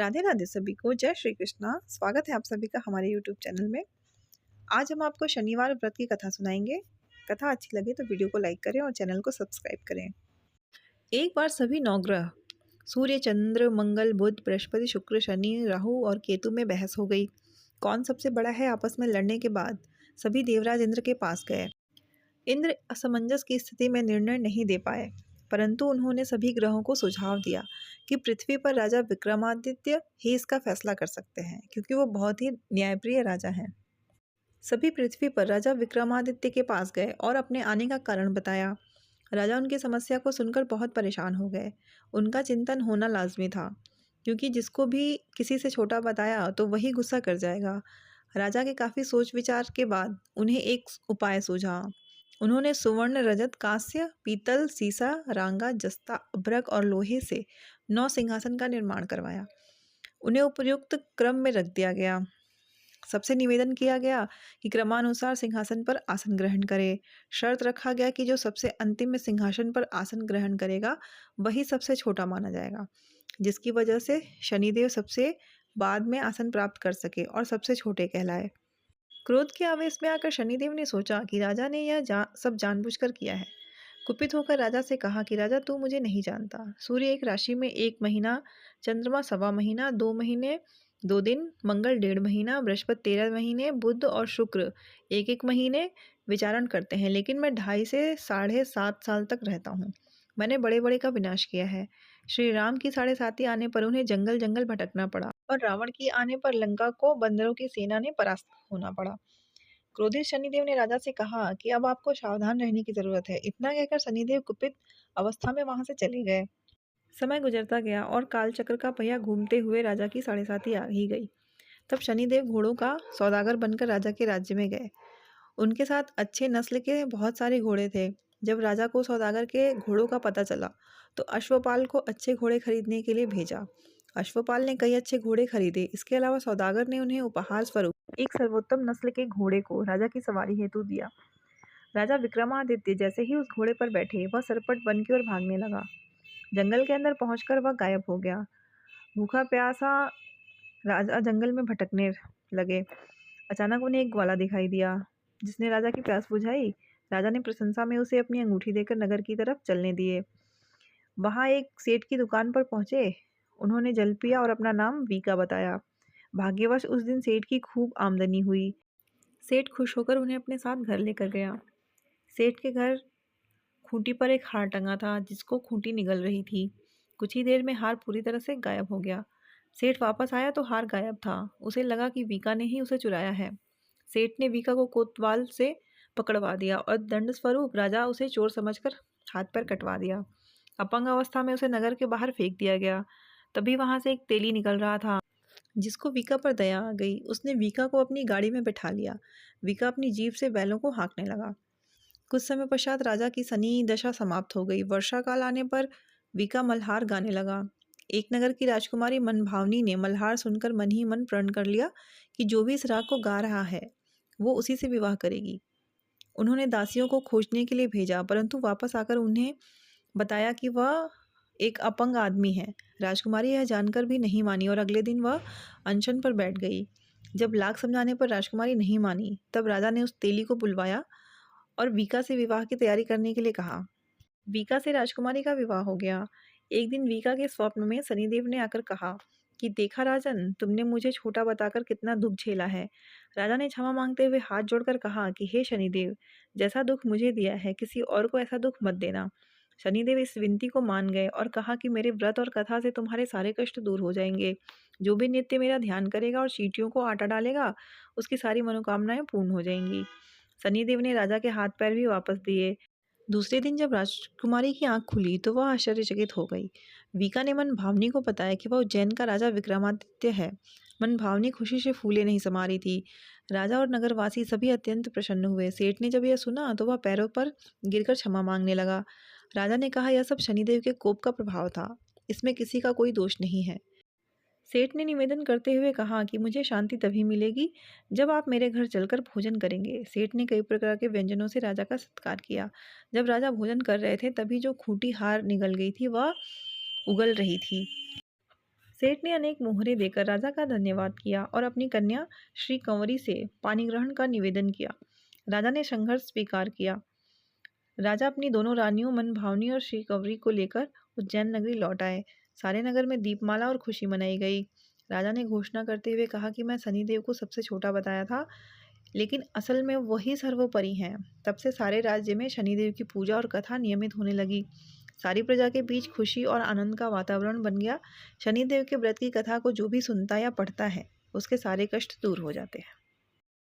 राधे राधे सभी को। जय श्री कृष्णा। स्वागत है आप सभी का हमारे यूट्यूब चैनल में। आज हम आपको शनिवार व्रत की कथा सुनाएंगे। कथा अच्छी लगे तो वीडियो को लाइक करें और चैनल को सब्सक्राइब करें। एक बार सभी नवग्रह सूर्य, चंद्र, मंगल, बुध, बृहस्पति, शुक्र, शनि, राहु और केतु में बहस हो गई। कौन सबसे बड़ा है, आपस में लड़ने के बाद सभी देवराज इंद्र के पास गए। इंद्र असमंजस की स्थिति में निर्णय नहीं दे पाए, परंतु उन्होंने सभी ग्रहों को सुझाव दिया कि पृथ्वी पर राजा विक्रमादित्य ही इसका फैसला कर सकते हैं, क्योंकि वो बहुत ही न्यायप्रिय राजा हैं। सभी पृथ्वी पर राजा विक्रमादित्य के पास गए और अपने आने का कारण बताया। राजा उनकी समस्या को सुनकर बहुत परेशान हो गए। उनका चिंतन होना लाजमी था, क्योंकि जिसको भी किसी से छोटा बताया तो वही गुस्सा कर जाएगा। राजा के काफ़ी सोच विचार के बाद उन्हें एक उपाय सूझा। उन्होंने सुवर्ण, रजत, कांस्य, पीतल, सीसा, रांगा, जस्ता, अभ्रक और लोहे से 9 सिंहासन का निर्माण करवाया। उन्हें उपयुक्त क्रम में रख दिया गया। सबसे निवेदन किया गया कि क्रमानुसार सिंहासन पर आसन ग्रहण करे। शर्त रखा गया कि जो सबसे अंतिम में सिंहासन पर आसन ग्रहण करेगा वही सबसे छोटा माना जाएगा, जिसकी वजह से शनिदेव सबसे बाद में आसन प्राप्त कर सके और सबसे छोटे कहलाए। क्रोध के आवेश में आकर शनिदेव ने सोचा कि राजा ने यह सब जानबूझकर किया है। कुपित होकर राजा से कहा कि राजा, तू मुझे नहीं जानता। सूर्य एक राशि में 1 महीना, चंद्रमा 1.25 महीना, 2 महीने 2 दिन, मंगल 1.5 महीना, बृहस्पति 13 महीने, बुध और शुक्र 1-1 महीने विचारण करते हैं, लेकिन मैं 2.5 से 7.5 साल तक रहता हूँ। मैंने बड़े बड़े का विनाश किया है। श्री राम की 7.5 आने पर उन्हें जंगल जंगल भटकना पड़ा और रावण की आने पर लंका को बंदरों की सेना ने परास्त होना पड़ा। क्रोधित शनिदेव ने राजा से कहा कि अब आपको सावधान रहने की जरूरत है। इतना कहकर शनिदेव कुपित अवस्था में वहां से चले गए। समय गुजरता गया और कालचक्र का पहिया घूमते हुए राजा की 7.5 आ ही गई। तब शनिदेव घोड़ों का सौदागर बनकर राजा के राज्य में गए। उनके साथ अच्छे नस्ल के बहुत सारे घोड़े थे। जब राजा को सौदागर के घोड़ों का पता चला तो अश्वपाल को अच्छे घोड़े खरीदने के लिए भेजा। अश्वपाल ने कई अच्छे घोड़े खरीदे। इसके अलावा सौदागर ने उन्हें उपहार स्वरूप एक सर्वोत्तम नस्ल के घोड़े को राजा की सवारी हेतु दिया। राजा विक्रमादित्य जैसे ही उस घोड़े पर बैठे, वह सरपट वन की ओर भागने लगा। जंगल के अंदर पहुंचकर वह गायब हो गया। भूखा प्यासा राजा जंगल में भटकने लगे। अचानक उन्हें एक ग्वाला दिखाई दिया, जिसने राजा की प्यास बुझाई। राजा ने प्रशंसा में उसे अपनी अंगूठी देकर नगर की तरफ चलने दिए। वहां एक सेठ की दुकान पर पहुंचे। उन्होंने जल पिया और अपना नाम वीका बताया। भाग्यवश उस दिन सेठ की खूब आमदनी हुई। सेठ खुश होकर उन्हें अपने साथ घर लेकर गया। सेठ के घर खूंटी पर एक हार टंगा था, जिसको खूंटी निगल रही थी। कुछ ही देर में हार पूरी तरह से गायब हो गया। सेठ वापस आया तो हार गायब था। उसे लगा कि वीका ने ही उसे चुराया है। सेठ ने वीका को कोतवाल से पकड़वा दिया और दंड स्वरूप राजा उसे चोर समझकर हाथ पैर कटवा दिया। अपंग अवस्था में उसे नगर के बाहर फेंक दिया गया। तभी वहां से एक तेली निकल रहा था, जिसको वीका पर दया आ गई। उसने वीका को अपनी गाड़ी में बैठा लिया। वीका अपनी जीभ से बैलों को हाँकने लगा। कुछ समय पश्चात राजा की सनी दशा समाप्त हो गई। वर्षा काल आने पर वीका मल्हार गाने लगा। एक नगर की राजकुमारी मनभावनी ने मल्हार सुनकर मन ही मन प्रण कर लिया कि जो भी इस राग को गा रहा है वो उसी से विवाह करेगी। उन्होंने दासियों को खोजने के लिए भेजा, परंतु वापस आकर उन्हें बताया कि वह एक अपंग आदमी है। राजकुमारी यह जानकर भी नहीं मानी और अगले दिन वह अनशन पर बैठ गई। जब लाख समझाने पर राजकुमारी नहीं मानी, तब राजा ने उस तेली को बुलवाया और वीका से विवाह की तैयारी करने के लिए कहा। वीका से राजकुमारी का विवाह हो गया। एक दिन वीका के स्वप्न में शनिदेव ने आकर कहा कि देखा राजन, तुमने मुझे छोटा बताकर कितना दुख झेला है। राजा ने क्षमा मांगते हुए हाथ जोड़कर कहा कि हे शनिदेव, जैसा दुख मुझे दिया है किसी और को ऐसा दुख मत देना। शनिदेव इस विनती को मान गए और कहा कि मेरे व्रत और कथा से तुम्हारे सारे कष्ट दूर हो जाएंगे। जो भी नित्य मेरा ध्यान करेगा और चींटियों को आटा डालेगा, उसकी सारी मनोकामनाएं पूर्ण हो जाएंगी। शनिदेव ने राजा के हाथ पैर भी वापस दिए। दूसरे दिन जब राजकुमारी की आंख खुली तो वह आश्चर्यचकित हो गई। वीका ने मन भावनी को बताया कि वह उज्जैन का राजा विक्रमादित्य है। मन भावनी खुशी से फूले नहीं समा रही थी। राजा और नगरवासी सभी अत्यंत प्रसन्न हुए। सेठ ने जब यह सुना तो वह पैरों पर गिरकर क्षमा मांगने लगा। राजा ने कहा, यह सब शनिदेव के कोप का प्रभाव था, इसमें किसी का कोई दोष नहीं है। सेठ ने निवेदन करते हुए कहा कि मुझे शांति तभी मिलेगी जब आप मेरे घर चलकर भोजन करेंगे। सेठ ने कई प्रकार के व्यंजनों से राजा का सत्कार किया। जब राजा भोजन कर रहे थे तभी जो खूंटी हार निगल गई थी वह उगल रही थी। सेठ ने अनेक मोहरे देकर राजा का धन्यवाद किया और अपनी कन्या श्री कंवरी से पानी ग्रहण का निवेदन किया। राजा ने संघर्ष स्वीकार किया। राजा अपनी दोनों रानियों मनभावनी और श्री कंवरी को लेकर उज्जैन नगरी लौट आए। सारे नगर में दीपमाला और खुशी मनाई गई। राजा ने घोषणा करते हुए कहा कि मैं शनिदेव को सबसे छोटा बताया था, लेकिन असल में वही सर्वोपरि हैं। तब से सारे राज्य में शनिदेव की पूजा और कथा नियमित होने लगी। सारी प्रजा के बीच खुशी और आनंद का वातावरण बन गया। शनिदेव के व्रत की कथा को जो भी सुनता या पढ़ता है, उसके सारे कष्ट दूर हो जाते हैं।